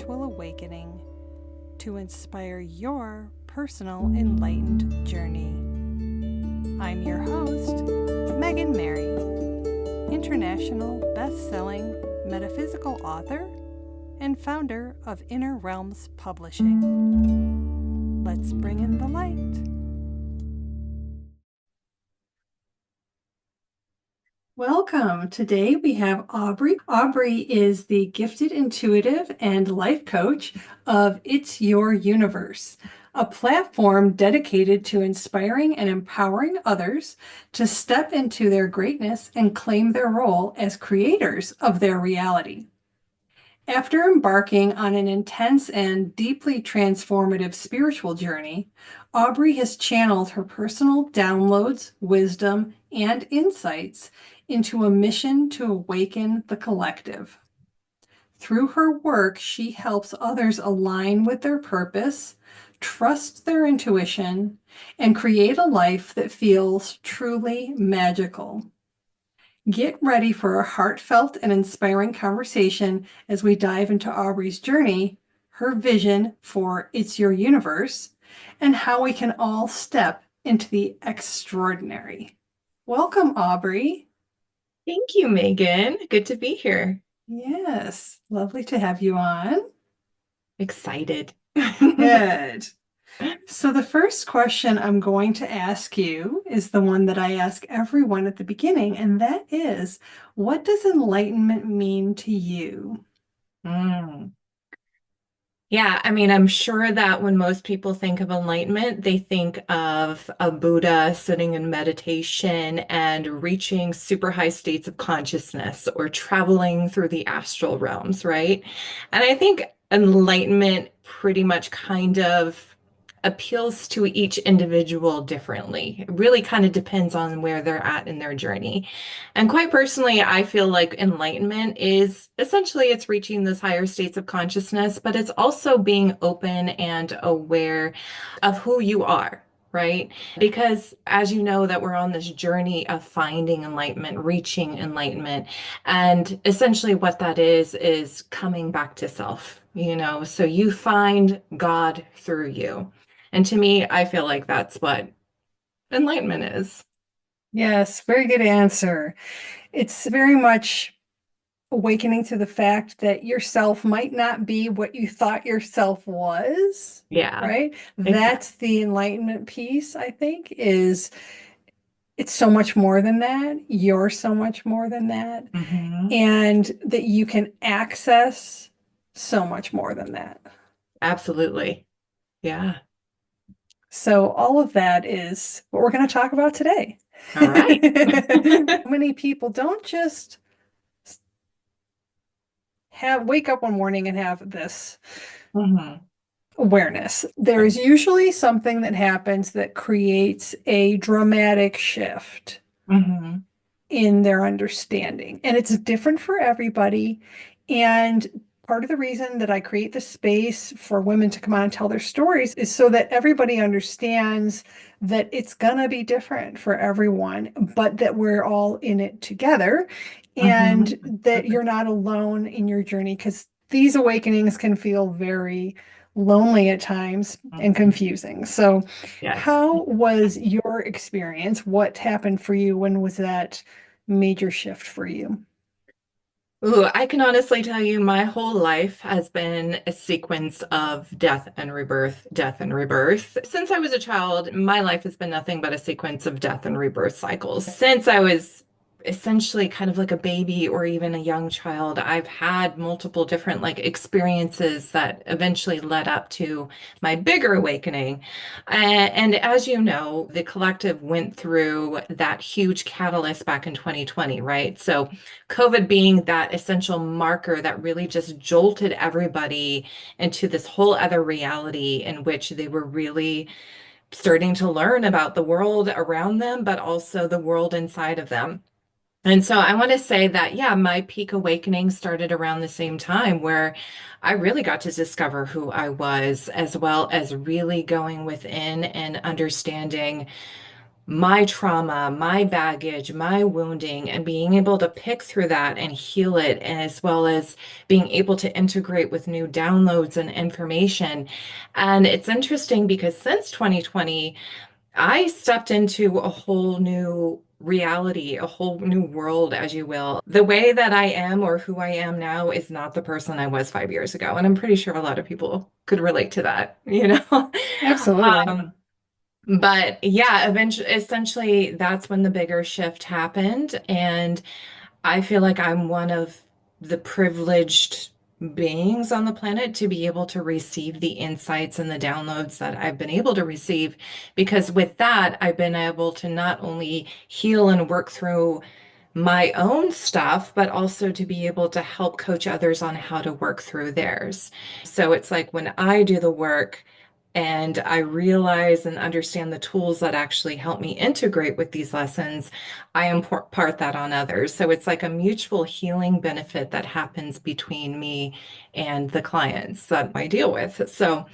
spiritual awakening to inspire your personal enlightened journey. I'm your host, Megan Mary, international best-selling metaphysical author and founder of Inner Realms Publishing. Let's bring in the light. Welcome. Today we have Aubrey. Aubrey is the gifted intuitive and life coach of It's Your Universe, a platform dedicated to inspiring and empowering others to step into their greatness and claim their role as creators of their reality. After embarking on an intense and deeply transformative spiritual journey, Aubrey has channeled her personal downloads, wisdom, and insights into a mission to awaken the collective. Through her work, she helps others align with their purpose, trust their intuition, and create a life that feels truly magical. Get ready for a heartfelt and inspiring conversation as we dive into Aubrey's journey, her vision for It's Your Universe, and how we can all step into the extraordinary. Welcome, Aubrey. Thank you, Megan. Good to be here. Yes, lovely to have you on. Excited. Good. So the first question I'm going to ask you is the one that I ask everyone at the beginning, and that is, what does enlightenment mean to you? Yeah, I'm sure that when most people think of enlightenment, they think of a Buddha sitting in meditation and reaching super high states of consciousness or traveling through the astral realms, right? And I think enlightenment pretty much kind of appeals to each individual differently. It really kind of depends on where they're at in their journey. And quite personally, I feel like enlightenment is essentially it's reaching those higher states of consciousness, but it's also being open and aware of who you are. Right? Because as you know that we're on this journey of finding enlightenment, reaching enlightenment, and essentially what that is coming back to self, so you find God through you. And to me, I feel like that's what enlightenment is. Yes, very good answer. It's very much awakening to the fact that yourself might not be what you thought yourself was, Yeah, right? exactly. That's the enlightenment piece, I think, is it's so much more than that. You're so much more than that. Hmm. And that you can access so much more than that. Absolutely. Yeah. So all of that is what we're going to talk about today. All right. Many people don't just wake up one morning and have this Hmm. awareness. There is Right. usually something that happens that creates a dramatic shift Hmm. in their understanding. And it's different for everybody. And part of the reason that I create the space for women to come on and tell their stories is so that everybody understands that it's going to be different for everyone, but that we're all in it together and Hmm. that you're not alone in your journey because these awakenings can feel very lonely at times and Hmm. confusing. So, Yes. how was your experience? What happened for you? When was that major shift for you? Ooh, I can honestly tell you my whole life has been a sequence of death and rebirth, death and rebirth. Since I was a child, my life has been nothing but a sequence of death and rebirth cycles. Since I was essentially kind of like a baby or even a young child, I've had multiple different like experiences that eventually led up to my bigger awakening. And as you know, the collective went through that huge catalyst back in 2020, right? So COVID being that essential marker that really just jolted everybody into this whole other reality in which they were really starting to learn about the world around them, but also the world inside of them. And so I want to say that, yeah, my peak awakening started around the same time where I really got to discover who I was, as well as really going within and understanding my trauma, my baggage, my wounding, and being able to pick through that and heal it, as well as being able to integrate with new downloads and information. And it's interesting because since 2020, I stepped into a whole new reality, a whole new world, as you will. The way that I am or who I am now is not the person I was 5 years ago. And I'm pretty sure a lot of people could relate to that, you know? Absolutely. But yeah, eventually, essentially, that's when the bigger shift happened. And I feel like I'm one of the privileged beings on the planet to be able to receive the insights and the downloads that I've been able to receive. Because with that, I've been able to not only heal and work through my own stuff, but also to be able to help coach others on how to work through theirs. So it's like when I do the work, and I realize and understand the tools that actually help me integrate with these lessons, I impart that on others. So it's like a mutual healing benefit that happens between me and the clients that I deal with. So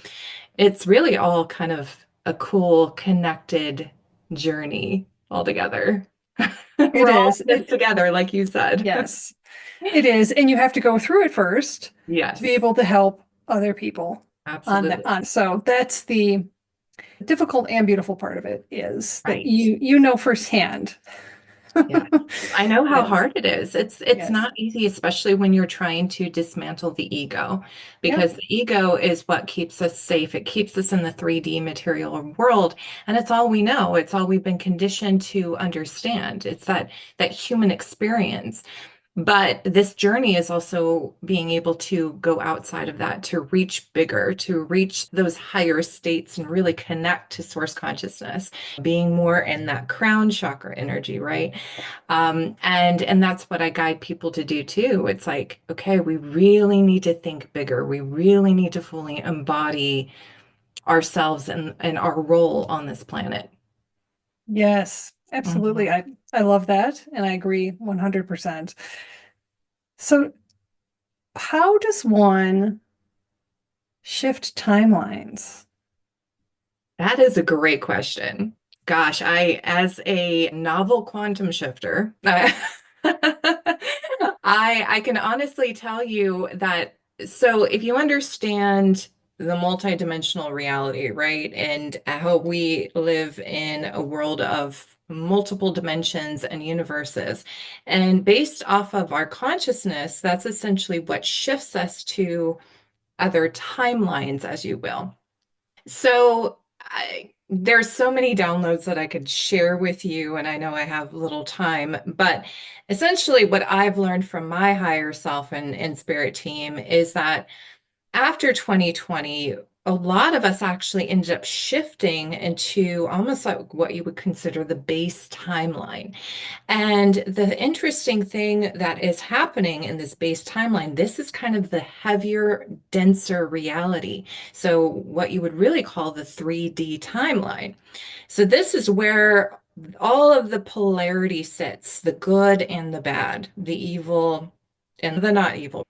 it's really all kind of a cool, connected journey altogether. It We're all is. in this together, like you said. Yes, it is. And you have to go through it first to be Yes, able to help other people on that. absolutely. So that's the difficult and beautiful part of it is that Right. you know firsthand. Yeah. I know how Yes. hard it is. It's Yes. not easy, especially when you're trying to dismantle the ego, Yep. because the ego is what keeps us safe. It keeps us in the 3D material world, and it's all we know. It's all we've been conditioned to understand. It's that human experience. But this journey is also being able to go outside of that, to reach bigger, to reach those higher states and really connect to source consciousness, being more in that crown chakra energy, right? And that's what I guide people to do too. It's like, okay, we really need to think bigger. We really need to fully embody ourselves and our role on this planet. Yes. Absolutely. Mhm. I love that and I agree 100%. So how does one shift timelines? That is a great question. Gosh, as a novel quantum shifter, I can honestly tell you that. So if you understand the multidimensional reality, right, and how we live in a world of multiple dimensions and universes, and based off of our consciousness, that's essentially what shifts us to other timelines, as you will. So there's so many downloads that I could share with you, and I know I have little time, but essentially what I've learned from my higher self and spirit team is that after 2020, a lot of us actually ended up shifting into almost like what you would consider the base timeline. And the interesting thing that is happening in this base timeline, this is kind of the heavier, denser reality. So, what you would really call the 3D timeline. So, this is where all of the polarity sits, the good and the bad, the evil and the not evil.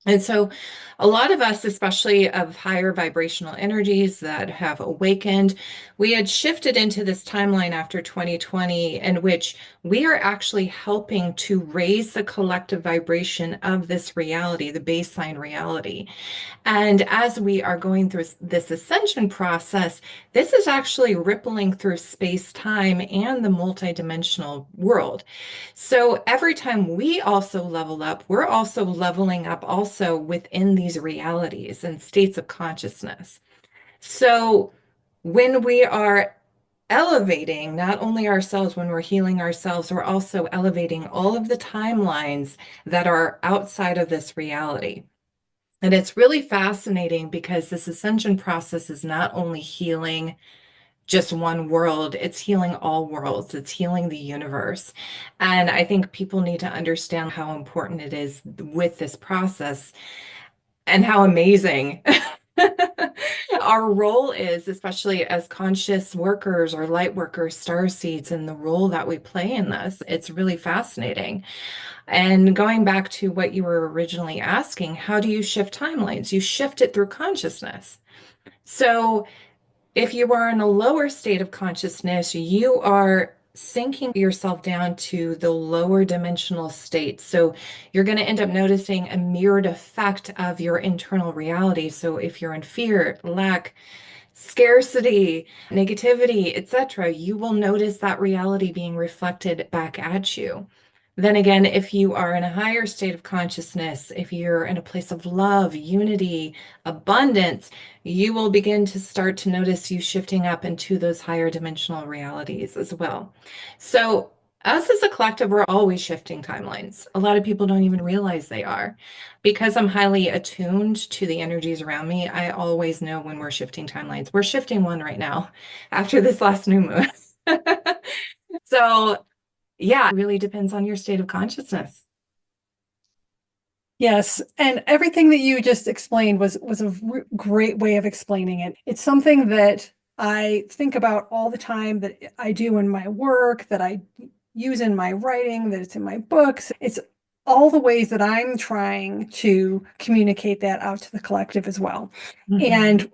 And so, a lot of us, especially of higher vibrational energies that have awakened, we had shifted into this timeline after 2020, in which we are actually helping to raise the collective vibration of this reality, the baseline reality. And as we are going through this ascension process, this is actually rippling through space time and the multidimensional world. So every time we also level up, we're also leveling up also within these realities and states of consciousness. So when we are elevating not only ourselves, when we're healing ourselves, we're also elevating all of the timelines that are outside of this reality. And it's really fascinating because this ascension process is not only healing just one world, it's healing all worlds, it's healing the universe. And I think people need to understand how important it is with this process and how amazing our role is, especially as conscious workers or light workers, star seeds, and the role that we play in this. It's really fascinating. And going back to what you were originally asking, how do you shift timelines? You shift it through consciousness. So If you are in a lower state of consciousness, you are sinking yourself down to the lower dimensional state. So you're going to end up noticing a mirrored effect of your internal reality. So if you're in fear, lack, scarcity, negativity, etc., you will notice that reality being reflected back at you. Then again, if you are in a higher state of consciousness, if you're in a place of love, unity, abundance, you will begin to start to notice you shifting up into those higher dimensional realities as well. So, us as a collective, we're always shifting timelines. A lot of people don't even realize they are. Because I'm highly attuned to the energies around me, I always know when we're shifting timelines. We're shifting one right now after this last new moon. So, yeah, it really depends on your state of consciousness. Yes, and everything that you just explained was a great way of explaining it. It's something that I think about all the time, that I do in my work, that I use in my writing, that it's in my books. It's all the ways that I'm trying to communicate that out to the collective as well. Mhm. And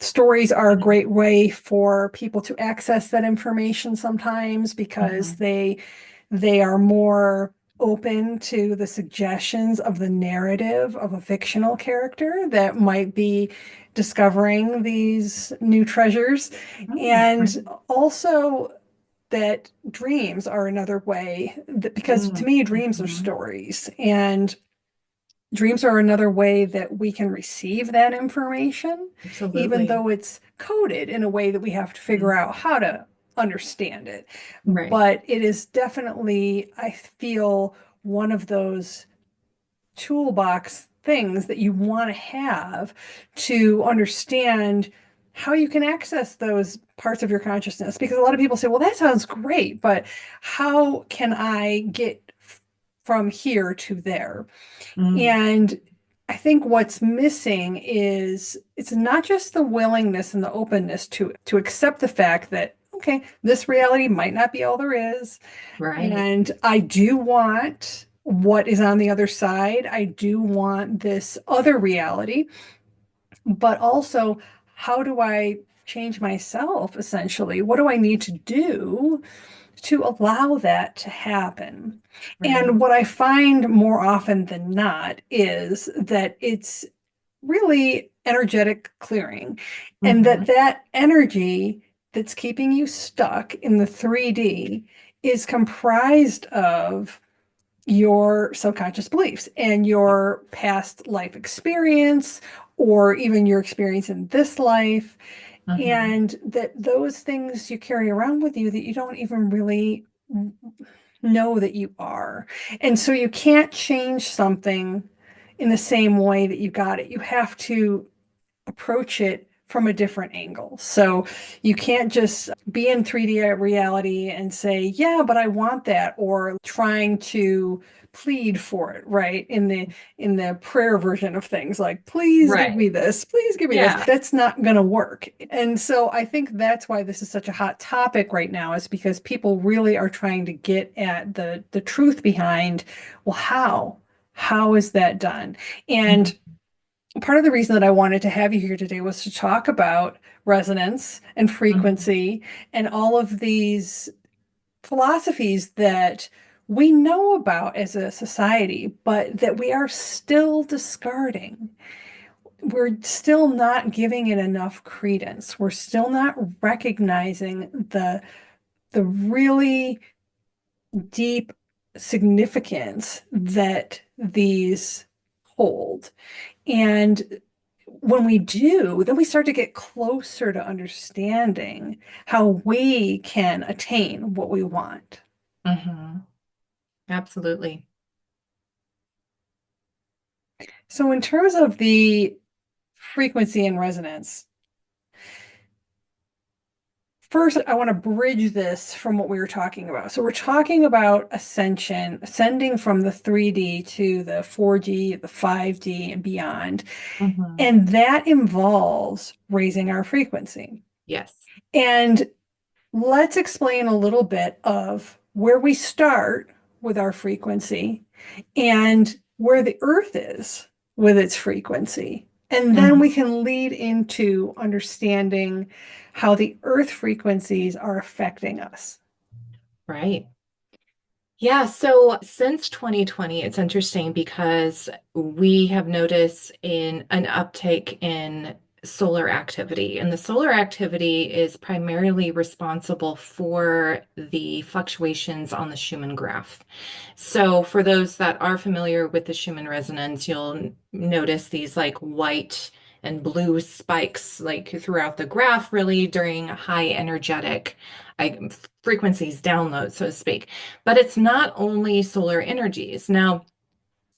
stories are a great way for people to access that information sometimes, because Mhm. they are more open to the suggestions of the narrative of a fictional character that might be discovering these new treasures. And Mhm. also that dreams are another way, because to Mhm. me, dreams are Mhm. stories, and dreams are another way that we can receive that information, even Absolutely. though it's coded in a way that we have to figure Mhm. out how to understand it. Right. But it is definitely, I feel, one of those toolbox things that you want to have to understand how you can access those parts of your consciousness. Because a lot of people say, well, that sounds great, but how can I get from here to there? Mm. And I think what's missing is, it's not just the willingness and the openness to accept the fact that, okay, this reality might not be all there is. Right. And I do want what is on the other side. I do want this other reality, but also, how do I change myself essentially? What do I need to do to allow that to happen? Right. And what I find more often than not is that it's really energetic clearing, and that Mhm. that energy that's keeping you stuck in the 3D is comprised of your subconscious beliefs and your past life experience, or even your experience in this life, Mhm. and that those things you carry around with you that you don't even really know that you are. And so you can't change something in the same way that you got it. You have to approach it from a different angle. So you can't just be in 3D reality and say, yeah, but I want that, or trying to plead for it, right? In the prayer version of things, like, please give Right. me this, please give me this. Yeah. That's not going to work. And so I think that's why this is such a hot topic right now, is because people really are trying to get at the truth behind, well, how is that done? And Mhm. part of the reason that I wanted to have you here today was to talk about resonance and Mhm. frequency and all of these philosophies that we know about as a society, but that we are still discarding. We're still not giving it enough credence. We're still not recognizing the really deep significance that these hold. And when we do, then we start to get closer to understanding how we can attain what we want. Mhm. Absolutely. So, in terms of the frequency and resonance, first, I want to bridge this from what we were talking about. So, we're talking about ascension, ascending from the 3D to the 4D, the 5D, and beyond. Mhm. And that involves raising our frequency. Yes. And let's explain a little bit of where we start with our frequency and where the earth is with its frequency. And then we Mhm. can lead into understanding how the earth frequencies are affecting us. Right. Yeah, so since 2020, it's interesting because we have noticed in an uptake in solar activity, and the solar activity is primarily responsible for the fluctuations on the Schumann graph. So, for those that are familiar with the Schumann resonance, you'll notice these like white and blue spikes like throughout the graph, really during high energetic like, frequencies download, so to speak. But it's not only solar energies. Now,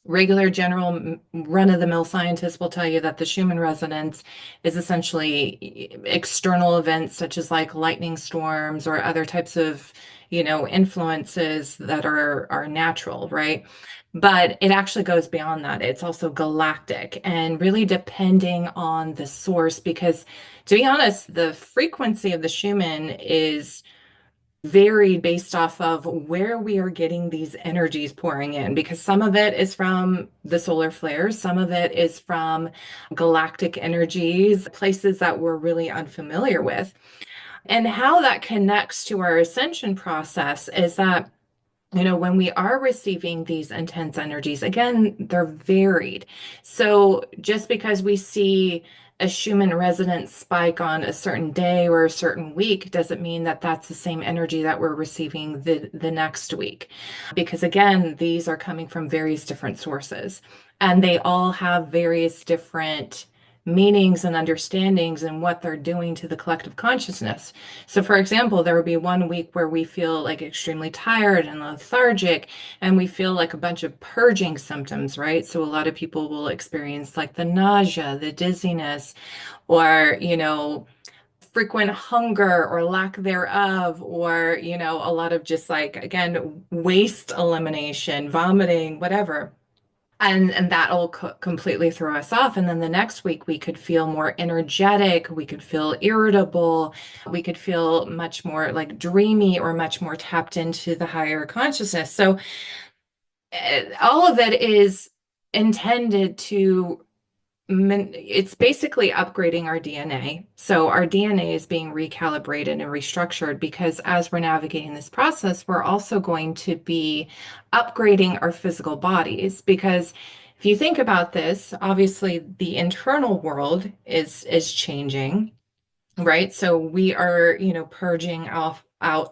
regular general run-of-the-mill scientists will tell you that the Schumann resonance is essentially external events such as like lightning storms or other types of, influences that are natural, right? But it actually goes beyond that. It's also galactic and really depending on the source, because to be honest, the frequency of the Schumann is varied based off of where we are getting these energies pouring in, because some of it is from the solar flares, some of it is from galactic energies, places that we're really unfamiliar with. And how that connects to our ascension process is that when we are receiving these intense energies, again, they're varied. So just because we see a Schumann resonance spike on a certain day or a certain week doesn't mean that that's the same energy that we're receiving the next week. Because again, these are coming from various different sources and they all have various different meanings and understandings and what they're doing to the collective consciousness. So, for example, there would be one week where we feel like extremely tired and lethargic, and we feel like a bunch of purging symptoms, right? So, a lot of people will experience like the nausea, the dizziness, or, frequent hunger or lack thereof, or, a lot of just like, again, waste elimination, vomiting, whatever. And that'll completely throw us off. And then the next week, we could feel more energetic, we could feel irritable, we could feel much more like dreamy or much more tapped into the higher consciousness. So all of it is intended to it's basically upgrading our DNA. So our DNA is being recalibrated and restructured because as we're navigating this process, we're also going to be upgrading our physical bodies. Because if you think about this, obviously the internal world is changing. Right. So we are, purging out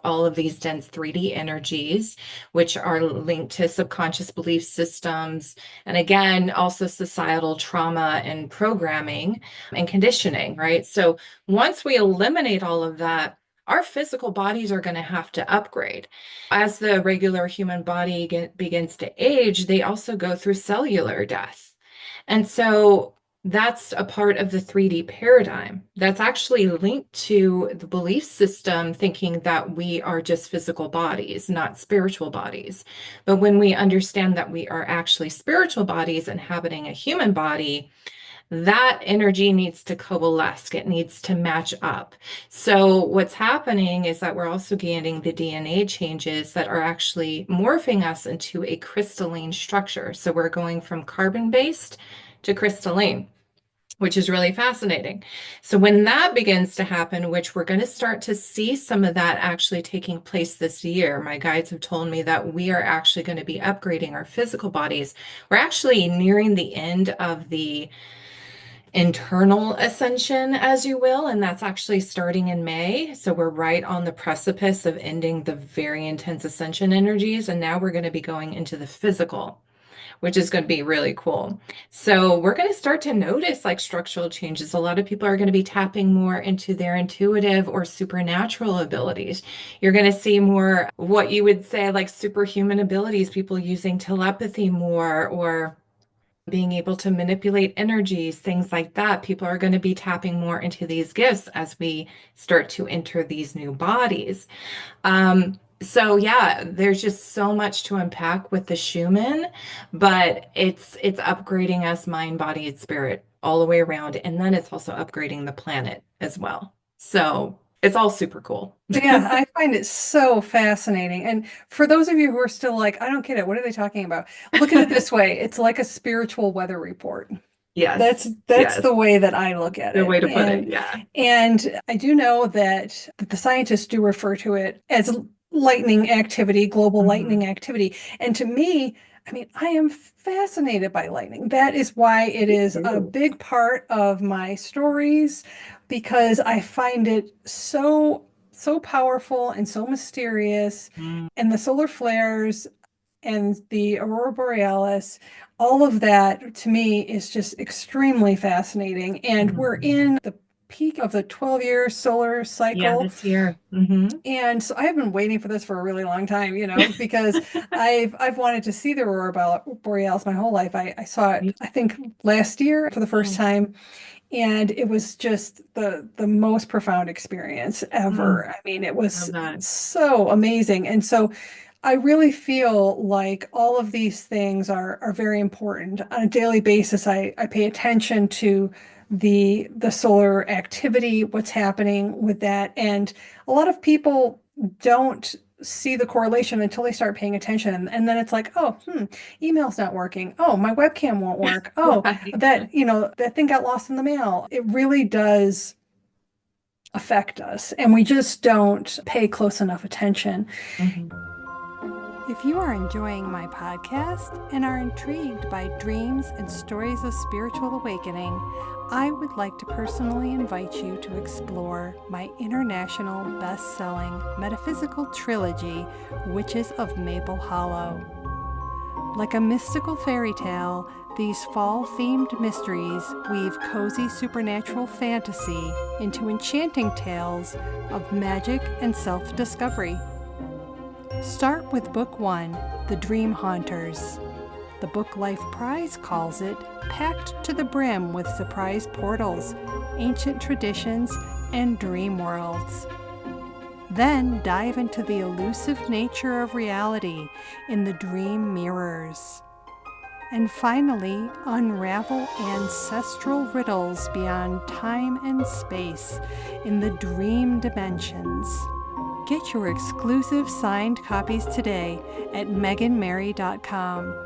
all of these dense 3D energies, which are linked to subconscious belief systems. And again, also societal trauma and programming and conditioning. Right. So once we eliminate all of that, our physical bodies are going to have to upgrade. As the regular human body begins to age, they also go through cellular death. And so that's a part of the 3D paradigm that's actually linked to the belief system thinking that we are just physical bodies, not spiritual bodies. But when we understand that we are actually spiritual bodies inhabiting a human body, that energy needs to coalesce, it needs to match up. So, what's happening is that we're also getting the DNA changes that are actually morphing us into a crystalline structure. So, we're going from carbon based to crystalline, which is really fascinating. So when that begins to happen, which we're going to start to see some of that actually taking place this year, my guides have told me that we are actually going to be upgrading our physical bodies. We're actually nearing the end of the internal ascension, as you will, and that's actually starting in May. So we're right on the precipice of ending the very intense ascension energies, and now we're going to be going into the physical, which is going to be really cool. So we're going to start to notice like structural changes. A lot of people are going to be tapping more into their intuitive or supernatural abilities. You're going to see more what you would say like superhuman abilities, people using telepathy more or being able to manipulate energies, things like that. People are going to be tapping more into these gifts as we start to enter these new bodies. So yeah, there's just so much to unpack with the Schumann, but it's upgrading us mind, body, and spirit all the way around. And then it's also upgrading the planet as well. So it's all super cool. Yeah, I find it so fascinating. And for those of you who are still like, I don't get it, what are they talking about? Look at it this way. It's like a spiritual weather report. Yes. That's Yes. the way that I look at Good it. way to put it. Yeah. And I do know that the scientists do refer to it as lightning activity, global Hmm. lightning activity. And to me, I mean, I am fascinated by lightning. That is why it Me is a too. big part of my stories because I find it so powerful and so mysterious. Mm. And the solar flares and the aurora borealis, all of that to me is just extremely fascinating. And we're Mhm. in the peak of the 12-year solar Yeah, cycle. this year. Hmm. And so I've been waiting for this for a really long time, because I've wanted to see the aurora borealis my whole life. I saw it, I think, last year for the first Oh, time, and it was just the most profound experience mm, ever. I mean, it love was that. so amazing. And so I really feel like all of these things are very important. On a daily basis, I pay attention to the solar activity, what's happening with that. And a lot of people don't see the correlation until they start paying attention. And then it's like, oh, email's not working. Oh, my webcam won't work. Oh, Right. that thing got lost in the mail. It really does affect us, and we just don't pay close enough attention. Hmm. If you are enjoying my podcast and are intrigued by dreams and stories of spiritual awakening, I would like to personally invite you to explore my international best-selling metaphysical trilogy, Witches of Maple Hollow. Like a mystical fairy tale, these fall-themed mysteries weave cozy supernatural fantasy into enchanting tales of magic and self-discovery. Start with Book 1, The Dream Haunters. The Book Life Prize calls it packed to the brim with surprise portals, ancient traditions, and dream worlds. Then dive into the elusive nature of reality in the Dream Mirrors. And finally, unravel ancestral riddles beyond time and space in the Dream Dimensions. Get your exclusive signed copies today at meganmary.com.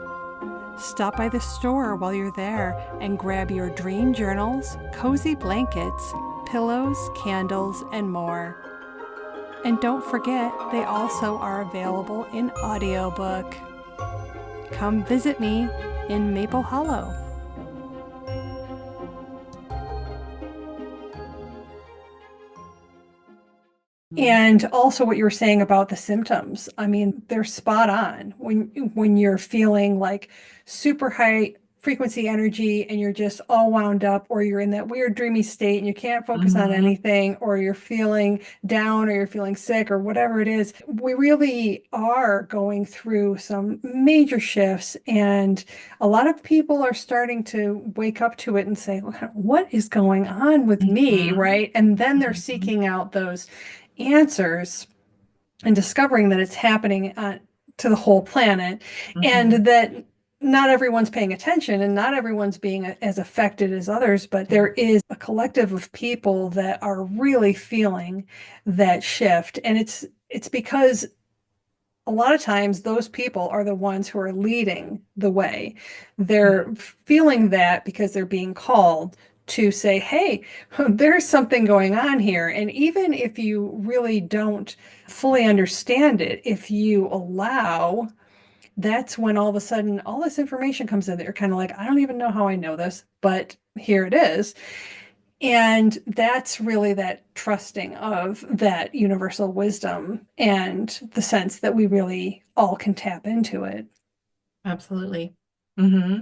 Stop by the store while you're there and grab your dream journals, cozy blankets, pillows, candles, and more. And don't forget, they also are available in audiobook. Come visit me in Maple Hollow. And also what you were saying about the symptoms. I mean, they're spot on. When you're feeling like super high frequency energy and you're just all wound up, or you're in that weird dreamy state and you can't focus on Hmm. anything, or you're feeling down, or you're feeling sick, or whatever it is, we really are going through some major shifts. And a lot of people are starting to wake up to it and say, what is going on with me? Hmm. Right? And then they're Hmm. seeking out those answers and discovering that it's happening to the whole planet, Hmm. and that not everyone's paying attention and not everyone's being as affected as others, but there is a collective of people that are really feeling that shift. And it's because a lot of times those people are the ones who are leading the way. They're feeling that because they're being called to say, hey, there's something going on here. And even if you really don't fully understand it, if you allow, that's when all of a sudden all this information comes in that you're kind of like, I don't even know how I know this, but here it is. And that's really that trusting of that universal wisdom and the sense that we really all can tap into it. Absolutely. Hmm.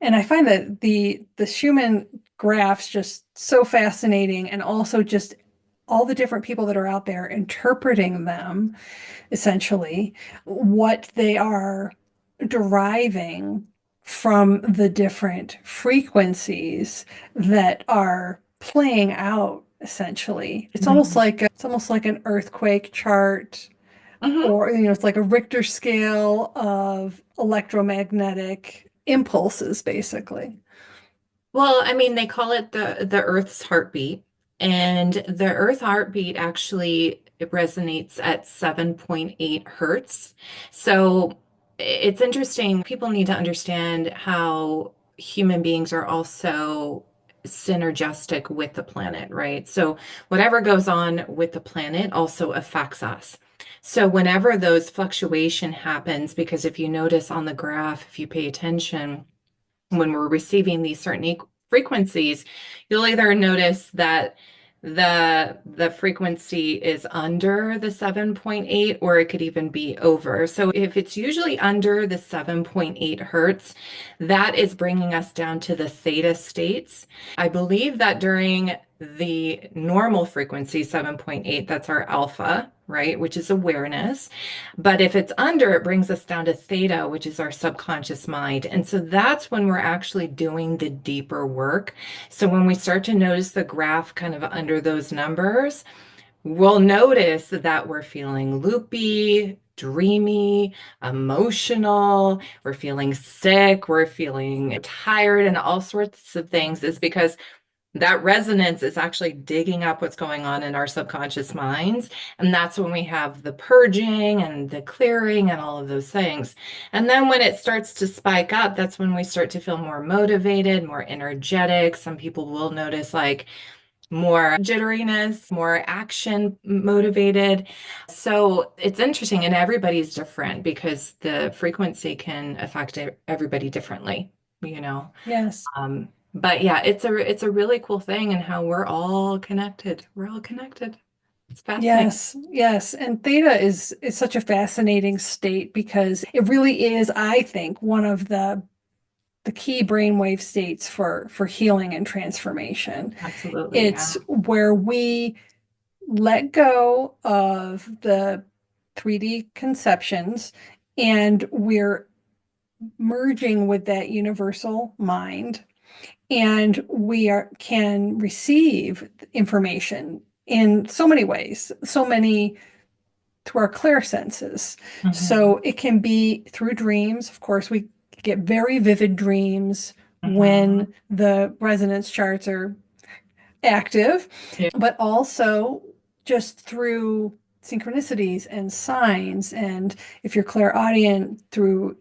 And I find that the Schumann graphs just so fascinating, and also just all the different people that are out there interpreting them, essentially, what they are deriving from the different frequencies that are playing out, essentially. Hmm. It's almost like an earthquake chart, Hmm. or it's like a Richter scale of electromagnetic impulses, basically. Well, I mean, they call it the Earth's heartbeat, and the Earth heartbeat actually it resonates at 7.8 hertz. So it's interesting. People need to understand how human beings are also synergistic with the planet, right? So whatever goes on with the planet also affects us. So whenever those fluctuation happens, because if you notice on the graph, if you pay attention, when we're receiving these certain frequencies, you'll either notice that the frequency is under the 7.8 or it could even be over. So if it's usually under the 7.8 hertz, that is bringing us down to the theta states. I believe that during the normal frequency, 7.8, that's our alpha, right, which is awareness. But if it's under, it brings us down to theta, which is our subconscious mind. And so that's when we're actually doing the deeper work. So when we start to notice the graph kind of under those numbers, we'll notice that we're feeling loopy, dreamy, emotional, we're feeling sick, we're feeling tired, and all sorts of things is because that resonance is actually digging up what's going on in our subconscious minds. And that's when we have the purging and the clearing and all of those things. And then when it starts to spike up, that's when we start to feel more motivated, more energetic. Some people will notice like more jitteriness, more action motivated. So it's interesting, and everybody's different because the frequency can affect everybody differently, you know. Yes. But yeah, it's a really cool thing and how we're all connected. We're all connected. It's fascinating. Yes, yes. And theta is such a fascinating state because it really is, I think, one of the key brainwave states for healing and transformation. Absolutely, It's yeah. where we let go of the 3D conceptions and we're merging with that universal mind, and we can receive information in so many ways, so many through our clear senses. Hmm. So it can be through dreams. Of course, we get very vivid dreams Hmm. when the resonance charts are active, Yeah. but also just through synchronicities and signs. And if you're clairaudient, through,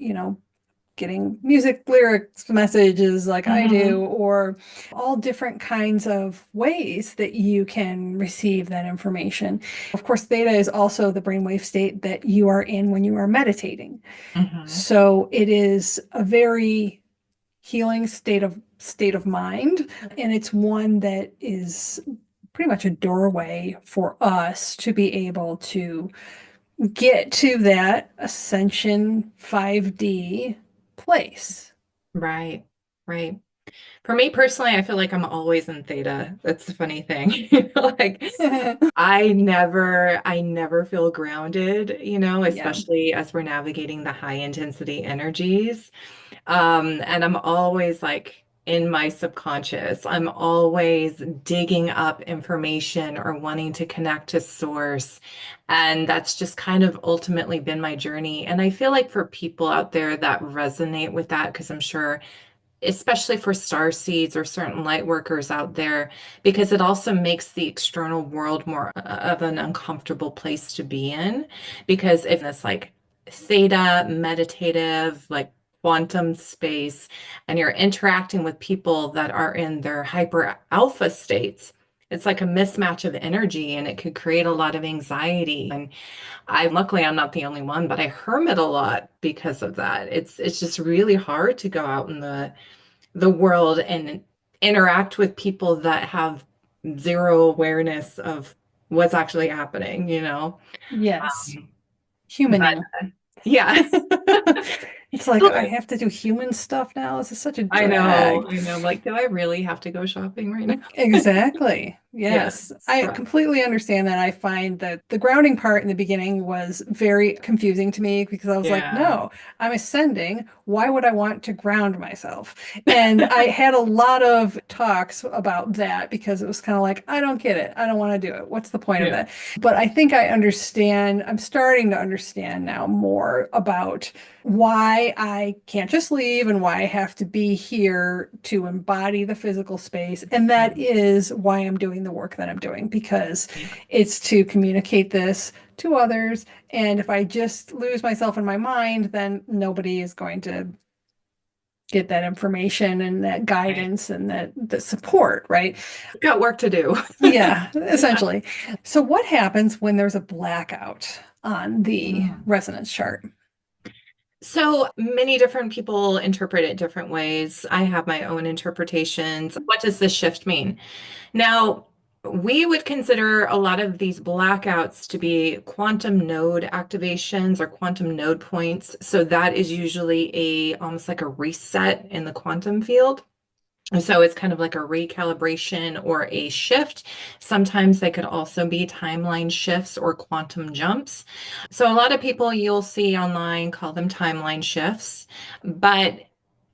getting music lyrics messages like I do, Hmm. or all different kinds of ways that you can receive that information. Of course, theta is also the brainwave state that you are in when you are meditating. Hmm. So it is a very healing state of mind, and it's one that is pretty much a doorway for us to be able to get to that ascension 5D place. Right, right. For me personally, I feel like I'm always in theta. That's the funny thing. Like I never feel grounded, Yeah. especially as we're navigating the high intensity energies. And I'm always like in my subconscious, I'm always digging up information or wanting to connect to source. And that's just kind of ultimately been my journey. And I feel like for people out there that resonate with that, because I'm sure especially for star seeds or certain light workers out there, because it also makes the external world more of an uncomfortable place to be in. Because if it's like theta, meditative, like quantum space, and you're interacting with people that are in their hyper alpha states, it's like a mismatch of energy and it could create a lot of anxiety. And luckily I'm not the only one, but I hermit a lot because of that. It's just really hard to go out in the world and interact with people that have zero awareness of what's actually happening. Yes. But Humaning. yes, It's like I have to do human stuff now. This is such a I know, drag. I know. Like, do I really have to go shopping right now? Exactly. Yeah, Yes. I but completely understand that. I find that the grounding part in the beginning was very confusing to me because I was like, yeah. no, I'm ascending. Why would I want to ground myself? And I had a lot of talks about that because it was kind of like, I don't get it. I don't want to do it. What's the point of Yeah. that? But I think I understand. I'm starting to understand now more about why I can't just leave and why I have to be here to embody the physical space. And that is why I'm doing the work that I'm doing, because Yeah. it's to communicate this to others. And if I just lose myself in my mind, then nobody is going to get that information and that Right. guidance and that the support, right? Got work to do. Yeah, essentially. So what happens when there's a blackout on the Mm. resonance chart? So many different people interpret it different ways. I have my own interpretations. What does this shift mean? Now, we would consider a lot of these blackouts to be quantum node activations or quantum node points. So that is usually a almost like a reset in the quantum field. And so it's kind of like a recalibration or a shift. Sometimes they could also be timeline shifts or quantum jumps. So a lot of people you'll see online call them timeline shifts, but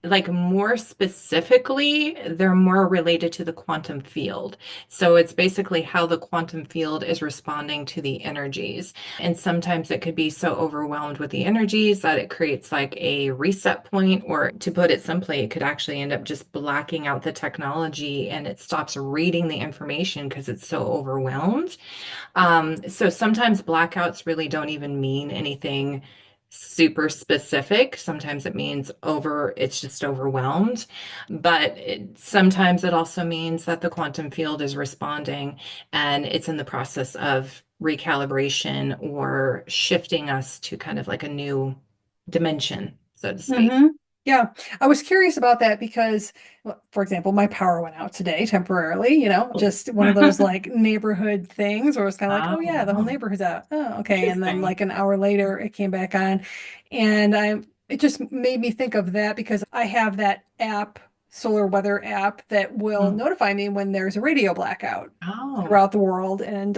like more specifically, they're more related to the quantum field. So it's basically how the quantum field is responding to the energies. And sometimes it could be so overwhelmed with the energies that it creates like a reset point, or to put it simply, it could actually end up just blacking out the technology and it stops reading the information because it's so overwhelmed. So sometimes blackouts really don't even mean anything super specific. Sometimes it means it's just overwhelmed. But sometimes it also means that the quantum field is responding and it's in the process of recalibration or shifting us to kind of like a new dimension, so to speak. Hmm. Yeah, I was curious about that because, well, for example, my power went out today temporarily, Oh. just one of those like neighborhood things where it's kind of like, oh yeah, the whole Oh, neighborhood's out. Oh, okay. And then interesting. like an hour later it came back on. And it just made me think of that because I have that app, solar weather app that will Mm. notify me when there's a radio blackout Oh. throughout the world. And,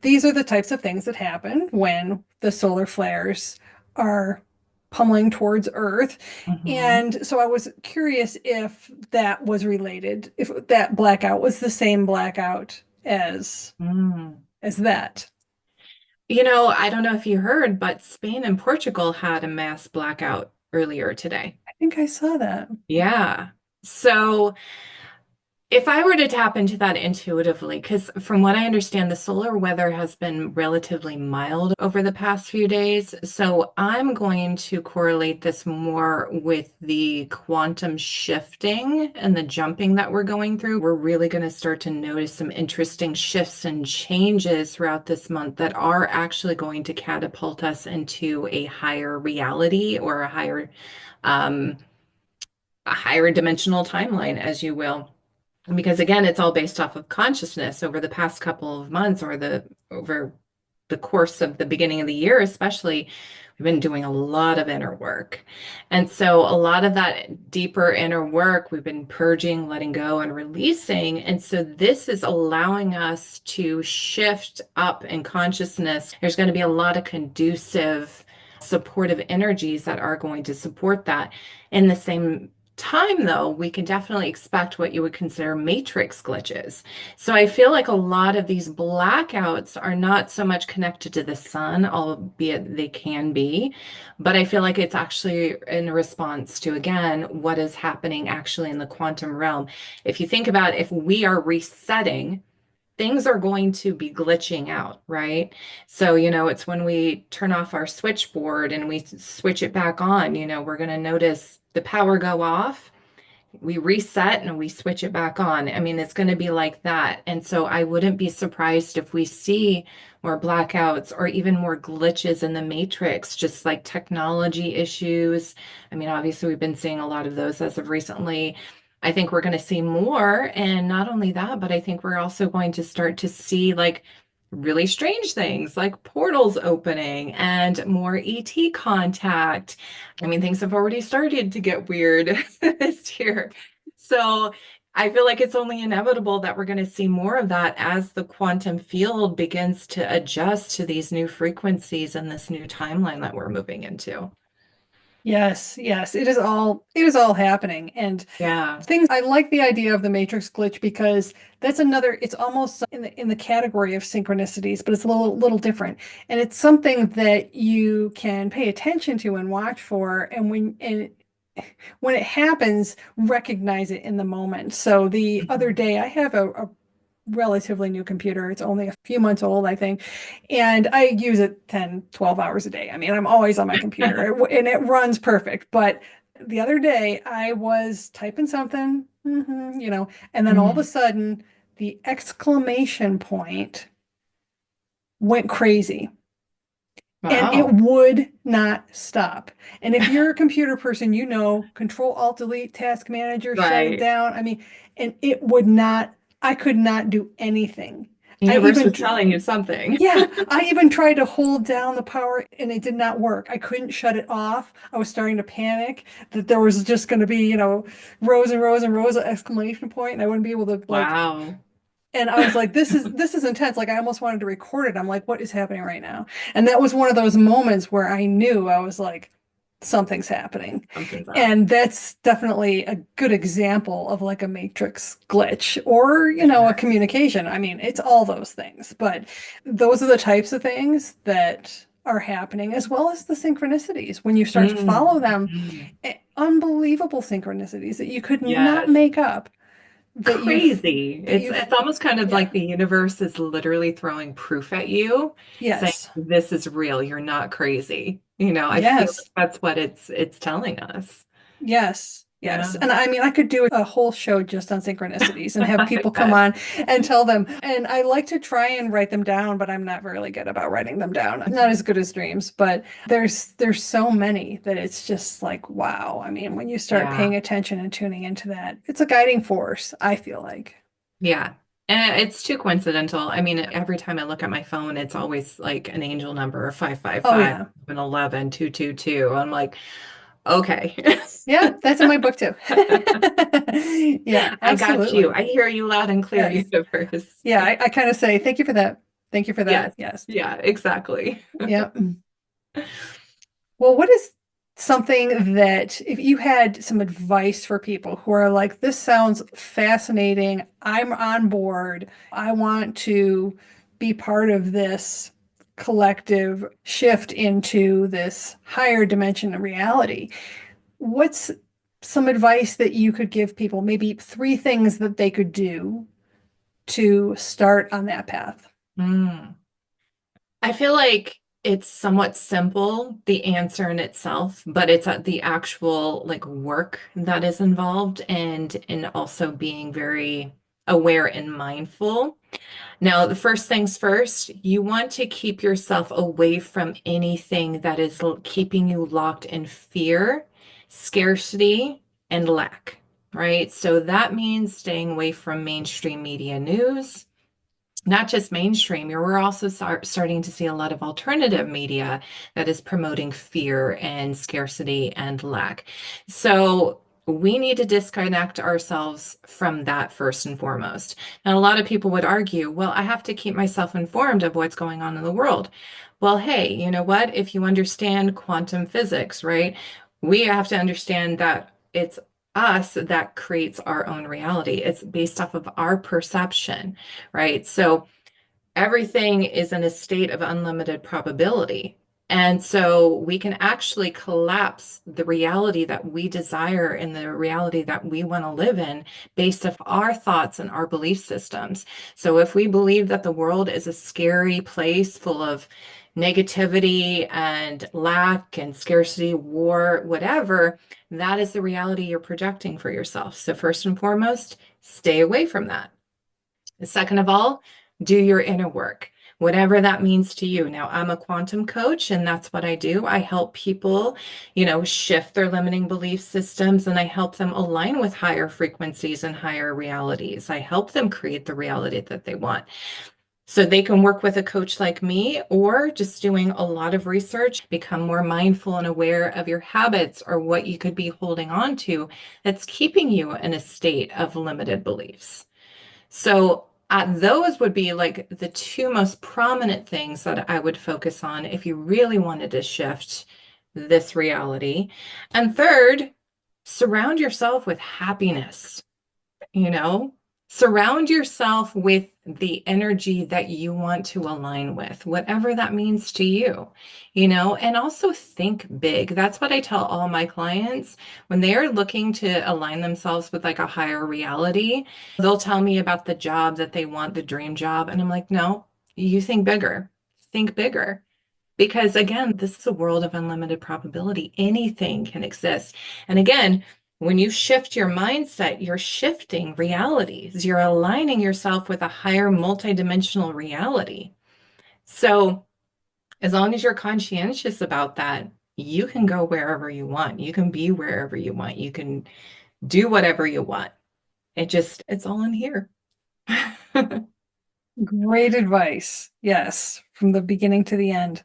these are the types of things that happen when the solar flares are pummeling towards Earth. Mhm. And so I was curious if that was related, if that blackout was the same blackout Mm. as that. I don't know if you heard, but Spain and Portugal had a mass blackout earlier today. I think I saw that. Yeah. So if I were to tap into that intuitively, because from what I understand, the solar weather has been relatively mild over the past few days. So I'm going to correlate this more with the quantum shifting and the jumping that we're going through. We're really going to start to notice some interesting shifts and changes throughout this month that are actually going to catapult us into a higher reality or um, a higher dimensional timeline, as you will. Because again, it's all based off of consciousness over the past couple of months or over the course of the beginning of the year, especially, we've been doing a lot of inner work. And so a lot of that deeper inner work, we've been purging, letting go, and releasing. And so this is allowing us to shift up in consciousness. There's going to be a lot of conducive, supportive energies that are going to support that. In the same time, though, we can definitely expect what you would consider matrix glitches. So I feel like a lot of these blackouts are not so much connected to the sun, albeit they can be, but I feel like it's actually in response to, again, what is happening actually in the quantum realm. If you think about if we are resetting, things are going to be glitching out, right? So, it's when we turn off our switchboard and we switch it back on, we're going to notice the power go off, we reset and we switch it back on. I mean, it's going to be like that. And so I wouldn't be surprised if we see more blackouts or even more glitches in the matrix, just like technology issues. I mean, obviously, we've been seeing a lot of those as of recently. I think we're going to see more. And not only that, but I think we're also going to start to see like really strange things like portals opening and more ET contact. I mean, things have already started to get weird this year. So I feel like it's only inevitable that we're going to see more of that as the quantum field begins to adjust to these new frequencies and this new timeline that we're moving into. Yes, yes, it is all happening. And Yeah. things I like the idea of the matrix glitch because that's another, it's almost in the category of synchronicities, but it's a little different. And it's something that you can pay attention to and watch for. And when it happens, recognize it in the moment. So the other Mhm. day I have a relatively new computer. It's only a few months old, I think. And I use it 10, 12 hours a day. I mean, I'm always on my computer and it runs perfect. But The other day, I was typing something, and then all of a Mm. sudden, the exclamation point went crazy. And it Wow. would not stop. And if you're a computer person, you know, Control Alt Delete, Task Manager, shut it Right. down. I mean, and it would not, I could not do anything. The I universe was even, telling you something. yeah, I even tried to hold down the power and it did not work. I couldn't shut it off. I was starting to panic that there was just going to be, rows and rows and rows of exclamation point, and I wouldn't be able to like, Wow. and I was like, this is intense. Like I almost wanted to record it. I'm like, what is happening right now? And that was one of those moments where I knew I was like, something's happening. Something's up. And that's definitely a good example of like a matrix glitch or, a Yes. communication. I mean, it's all those things, but those are the types of things that are happening, as well as the synchronicities. When you start to follow Mm. them, Mm. unbelievable synchronicities that you could not Yes. make up, that you've Crazy. that It's you've it's almost kind of yeah. like the universe is literally throwing proof at you, saying Yes. this is real. You're not crazy. I feel like Yes. that's what it's telling us. Yes. Yes. Yeah. And I mean, I could do a whole show just on synchronicities and have people come on and tell them. And I like to try and write them down, but I'm not really good about writing them down. I'm not as good as dreams, but there's so many that it's just like, wow. I mean, when you start Yeah. paying attention and tuning into that, it's a guiding force, I feel like. Yeah. And it's too coincidental. I mean, every time I look at my phone, it's always like an angel number, Oh 555, yeah. 11, 222. I'm like, okay. Yeah, that's in my book too. Yeah, I got you. absolutely. I hear you loud and clear, Yes. universe. Yeah, I kind of say, thank you for that. Thank you for that. Yes. Yes. Yeah, exactly. Yeah. Well, what is something that if you had some advice for people who are like, this sounds fascinating, I'm on board, I want to be part of this collective shift into this higher dimension of reality. What's some advice that you could give people? Maybe three things that they could do to start on that path. Mm. I feel like it's somewhat simple, the answer in itself, but it's the actual like work that is involved and also being very aware and mindful. Now, the first things first, you want to keep yourself away from anything that is keeping you locked in fear, scarcity, and lack, right? So that means staying away from mainstream media news, not just mainstream. We're also starting to see a lot of alternative media that is promoting fear and scarcity and lack. So we need to disconnect ourselves from that first and foremost. Now, a lot of people would argue, well, I have to keep myself informed of what's going on in the world. Well, hey, you know what? If you understand quantum physics, right, we have to understand that it's us that creates our own reality. It's based off of our perception, right? So everything is in a state of unlimited probability. And so we can actually collapse the reality that we desire and the reality that we want to live in based off our thoughts and our belief systems. So if we believe that the world is a scary place full of negativity and lack and scarcity, war, whatever, that is the reality you're projecting for yourself. So first and foremost, stay away from that. Second of all, do your inner work, whatever that means to you. Now, I'm a quantum coach, and that's what I do. I help people, shift their limiting belief systems, and I help them align with higher frequencies and higher realities. I help them create the reality that they want. So they can work with a coach like me or just doing a lot of research, become more mindful and aware of your habits or what you could be holding on to that's keeping you in a state of limited beliefs. So those would be like the two most prominent things that I would focus on if you really wanted to shift this reality. And third, surround yourself with happiness, you know, surround yourself with the energy that you want to align with, whatever that means to you, and also think big. That's what I tell all my clients when they are looking to align themselves with like a higher reality. They'll tell me about the job that they want, the dream job. And I'm like, no, you think bigger, think bigger. Because again, this is a world of unlimited probability. Anything can exist. And again, when you shift your mindset, you're shifting realities. You're aligning yourself with a higher multidimensional reality. So as long as you're conscientious about that, you can go wherever you want. You can be wherever you want. You can do whatever you want. It's all in here. Great advice. Yes, from the beginning to the end.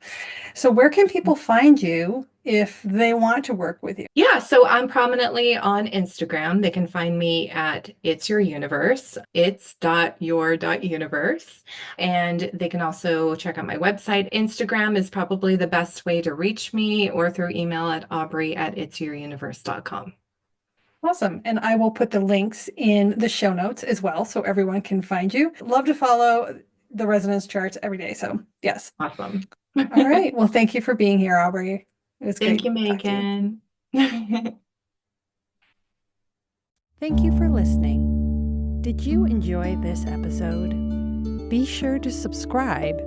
So where can people find you if they want to work with you? Yeah, so I'm prominently on Instagram. They can find me at It's Your Universe, it's.your.universe. And they can also check out my website. Instagram is probably the best way to reach me, or through email at aubrey@itsyouruniverse.com. Awesome. And I will put the links in the show notes as well so everyone can find you. Love to follow the resonance charts every day. So, yes. Awesome. All right. Well, thank you for being here, Aubrey. It was Thank great you, to talk to you. Megan. Thank you for listening. Did you enjoy this episode? Be sure to subscribe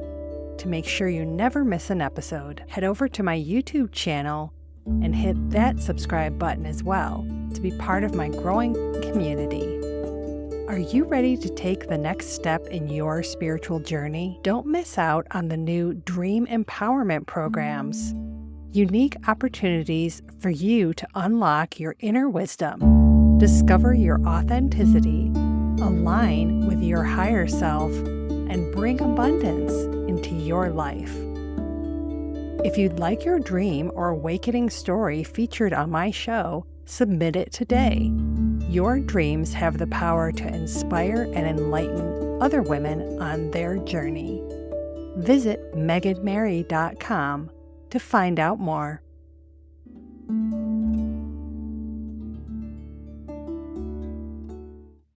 to make sure you never miss an episode. Head over to my YouTube channel and hit that subscribe button as well to be part of my growing community. Are you ready to take the next step in your spiritual journey? Don't miss out on the new Dream Empowerment programs. Unique opportunities for you to unlock your inner wisdom, discover your authenticity, align with your higher self, and bring abundance into your life. If you'd like your dream or awakening story featured on my show, submit it today. Your dreams have the power to inspire and enlighten other women on their journey. Visit meganmary.com to find out more.